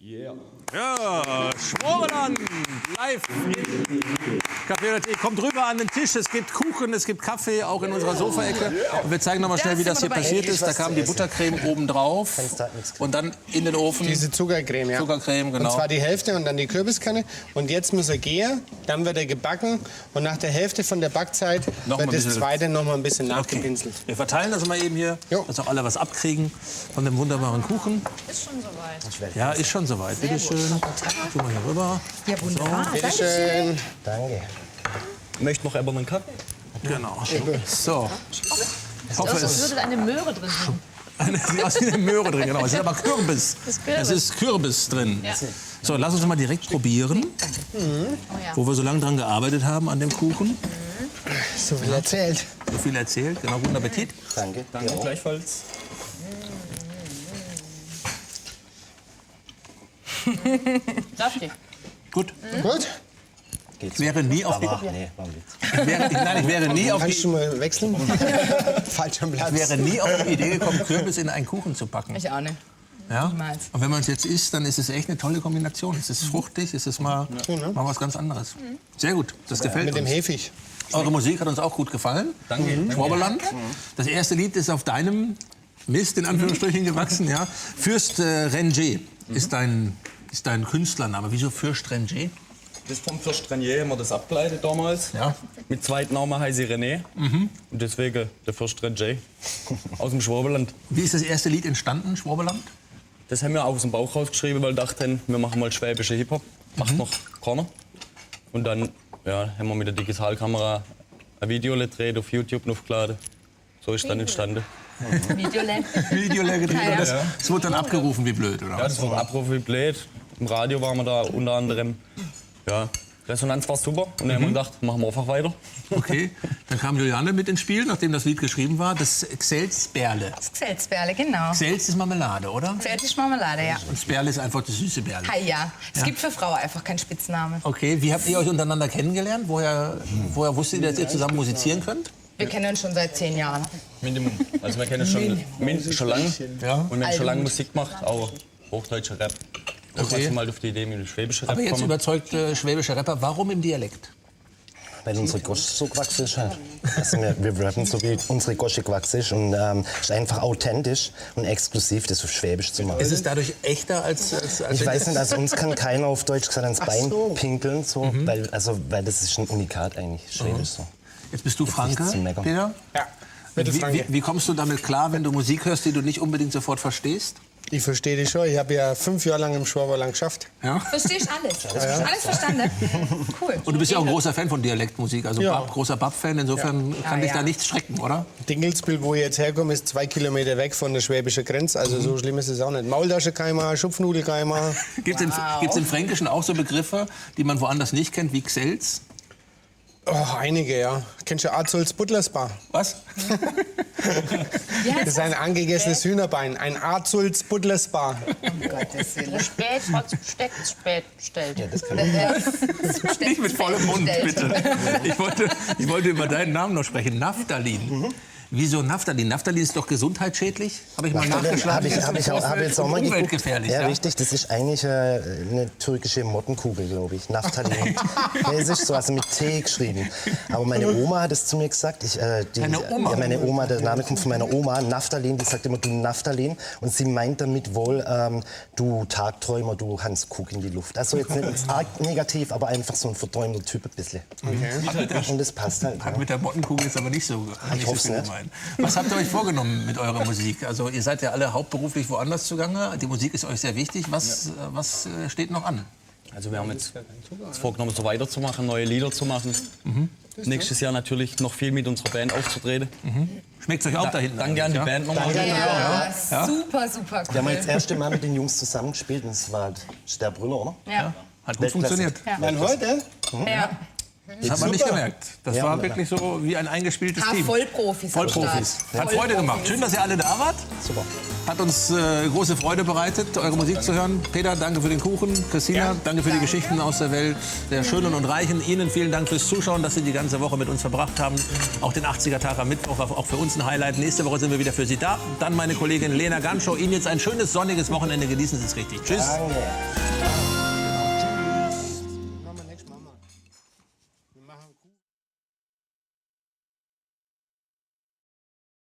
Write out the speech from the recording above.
Yeah. Ja, Schworenland, live in Café oder Tee. Kommt rüber an den Tisch, es gibt Kuchen, es gibt Kaffee, auch in unserer Sofaecke. Und wir zeigen noch mal schnell, wie das hier passiert ist. Da kam die Buttercreme oben drauf und dann in den Ofen. Diese Zuckercreme, ja. Zuckercreme, genau. Und zwar die Hälfte und dann die Kürbiskerne. Und jetzt muss er gehen, dann wird er gebacken. Und nach der Hälfte von der Backzeit wird das zweite noch mal ein bisschen nachgepinselt. Wir verteilen das mal eben hier, dass auch alle was abkriegen von dem wunderbaren Kuchen. Ist schon soweit. Ja, ist schon soweit. Bitte schön. Tun wir hier rüber. Ja, wunderbar. So. Bitte schön. Danke. Möchte noch einen Kaffee? Genau. So. Ich hoffe, Es würde eine Möhre drin haben. sieht aus wie eine Möhre drin, genau. Es ist aber Kürbis. Es ist Kürbis drin. Ja. So, lass uns mal direkt probieren, Oh, ja. wo wir so lange dran gearbeitet haben an dem Kuchen. So viel erzählt. So viel erzählt. Genau, guten Appetit. Danke. Danke, gleichfalls. Saftig. Gut. Gut. Ich wäre nie auf die, Nee, warum nicht? ich wäre nie auf Kannst die, du mal wechseln? Falscher Platz. wäre nie auf die Idee gekommen, Kürbis in einen Kuchen zu packen. Ich auch nicht. Ja? Niemals. Und wenn man es jetzt isst, dann ist es echt eine tolle Kombination. Es ist fruchtig, es ist mal was ganz anderes. Sehr gut, das gefällt Mit dem uns. Hefig. Eure Musik hat uns auch gut gefallen. Danke. Schwaberland. Das erste Lied ist auf deinem Mist, in Anführungsstrichen, gewachsen. Ja. Fürst Rentier ist dein Künstlername. Wieso Fürst Rentier? Das vom Fürst Rentier haben wir das abgeleitet damals. Ja. Mit zweiten Namen heiße ich René. Und deswegen der Fürst Rentier. Aus dem Schwaberland. Wie ist das erste Lied entstanden, Schwaberland? Das haben wir aus dem Bauch rausgeschrieben, weil wir dachten, wir machen mal schwäbische Hip-Hop. Macht noch keiner. Und dann haben wir mit der Digitalkamera ein Video gedreht, auf YouTube aufgeladen. So ist dann entstanden. Videolab. Video leer gedreht. Ja, ja. Und das wurde dann abgerufen wie blöd, oder? Ja, das war ein Abruf wie blöd. Im Radio waren wir da unter anderem. Ja, Resonanz war super. Und dann haben wir gedacht, machen wir einfach weiter. Okay, dann kam Juliane mit ins Spiel, nachdem das Lied geschrieben war. Das Xelz-Bärle. Xelzberle, genau. Xelz ist Marmelade, oder? Xelz ist Marmelade, ja. Und Sperle ist einfach das süße Bärle. Ah, ja. Es gibt für Frauen einfach keinen Spitznamen. Okay, wie habt ihr euch untereinander kennengelernt? Woher wusstet ihr, dass ihr zusammen musizieren könnt? Wir kennen uns schon seit 10 Jahren. Minimum. Also wir kennen schon lange. Ja. Und wir haben schon lange Musik gemacht, auch hochdeutscher Rap. Da Okay. okay. mal auf die Idee mit dem schwäbischen Rap Aber jetzt kommen. überzeugt schwäbische Rapper, warum im Dialekt? Weil unsere Gosche so gewachsen ist halt. Also wir rappen so, wie unsere Gosche gewachsen ist. Und ist einfach authentisch und exklusiv, das auf Schwäbisch zu machen. Ist es dadurch echter als Ich weiß nicht, also uns kann keiner auf Deutsch gesagt ans Bein pinkeln, so, weil das ist ein Unikat eigentlich, Schwäbisch so. Jetzt bist du Franke, nichts zu meckern. Peter. Ja. Bitte, Franke. Wie kommst du damit klar, wenn du Musik hörst, die du nicht unbedingt sofort verstehst? Ich verstehe dich schon. Ich habe ja 5 Jahre lang im Schwaberland geschafft. Ja? Verstehst alles? Alles verstanden? Cool. Und du bist ja auch ein großer Fan von Dialektmusik, also Ja. Großer Bab-Fan. Insofern kann dich da nichts schrecken, oder? Dingelsbühl, wo ich jetzt herkomme, ist 2 Kilometer weg von der schwäbischen Grenze. Also so schlimm ist es auch nicht. Maultaschenkeimer, Schupfnudelkeimer. Gibt es im Fränkischen auch so Begriffe, die man woanders nicht kennt, wie Xelz? Oh, einige, ja. Kennst du Arzolz Butlersbar? Was? Das ist ein angegessenes Hühnerbein. Ein Arzolz Butlersbar. Um Gottes Willen. Spät, spät stellt. Ja, das kann Nicht mit vollem Mund, bitte. Ich wollte über deinen Namen noch sprechen. Naphtalin. Wieso Naphtalin? Naphtalin ist doch gesundheitsschädlich. Habe ich mal nachgeschlagen. Hab jetzt auch mal geguckt. Umweltgefährlich, Ja, ja. richtig. Das ist eigentlich eine türkische Mottenkugel, glaube ich. Naphthalin. Das ist so, also mit T geschrieben. Aber meine Oma hat es zu mir gesagt. Deine Oma? Ja, meine Oma, der Name kommt von meiner Oma, Naphthalin. Die sagt immer, du Naphthalin. Und sie meint damit wohl, du Tagträumer, du Hans Kuck in die Luft. Also jetzt nicht arg negativ, aber einfach so ein verträumter Typ ein bisschen. Und das passt halt. Hat Ja. mit der Mottenkugel jetzt aber nicht so, hoff's viel nicht. gemeint. Was habt ihr euch vorgenommen mit eurer Musik? Also ihr seid ja alle hauptberuflich woanders zugange. Die Musik ist euch sehr wichtig. Was steht noch an? Also wir haben jetzt vorgenommen, so weiterzumachen, neue Lieder zu machen. Nächstes Jahr natürlich noch viel mit unserer Band aufzutreten. Schmeckt euch auch da hinten? Danke an die Band nochmal. Ja, super, super cool. Wir haben jetzt das erste Mal mit den Jungs zusammen gespielt und es war halt der Brüller, oder? Ja. Hat gut Weltklasse. funktioniert. Wann heute? Ja. Das hat man nicht super. gemerkt. Das Ja, war und- wirklich so wie ein eingespieltes Team. Vollprofis. Vollprofis. Hat Freude gemacht. Schön, dass ihr alle da wart. Super. Hat uns große Freude bereitet, eure Musik zu hören. Peter, danke für den Kuchen. Christina, danke für die Geschichten aus der Welt der Schönen und Reichen. Ihnen vielen Dank fürs Zuschauen, dass Sie die ganze Woche mit uns verbracht haben. Auch den 80er-Tag am Mittwoch war auch für uns ein Highlight. Nächste Woche sind wir wieder für Sie da. Dann meine Kollegin Lena Ganschow. Ihnen jetzt ein schönes sonniges Wochenende. Genießen Sie es richtig. Tschüss. Danke.